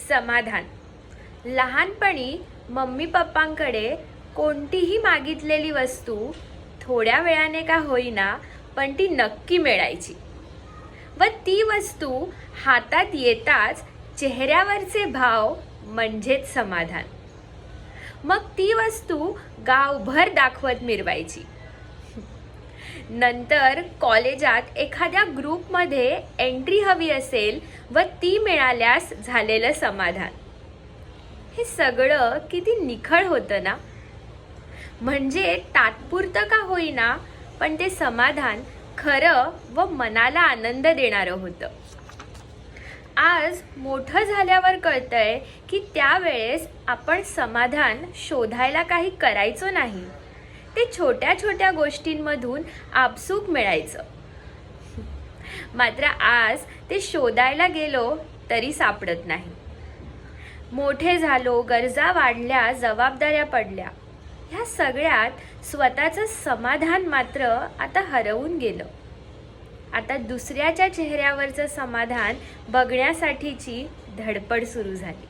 समाधान. लहानपणी मम्मी पप्पांकडे कोणतीही मागितलेली वस्तू थोड्या वेळाने का होईना पण ती नक्की मिळायची व ती वस्तू हातात येताच चेहऱ्यावरचे भाव म्हणजेच समाधान. मग ती वस्तू गावभर दाखवत मिरवायची. नंतर कॉलेजात एखाद्या ग्रुपमध्ये एंट्री हवी असेल व ती मिळाल्यास झालेलं समाधान. हे सगळं किती निखळ होतं ना. म्हणजे तात्पुरतं का होईना पण ते समाधान खरं व मनाला आनंद देणारं होतं. आज मोठं झाल्यावर कळतंय की त्यावेळेस आपण समाधान शोधायला काही करायचो नाही. ते छोट्या छोट्या गोष्टींमधून आपसूक मिळायचं. मात्र आज ते शोधायला गेलो तरी सापडत नाही. मोठे झालो, गरजा वाढल्या, जबाबदाऱ्या पडल्या. ह्या सगळ्यात स्वतःचं समाधान मात्र आता हरवून गेलं. आता दुसऱ्याच्या चेहऱ्यावरचं समाधान बघण्यासाठीची धडपड सुरू झाली.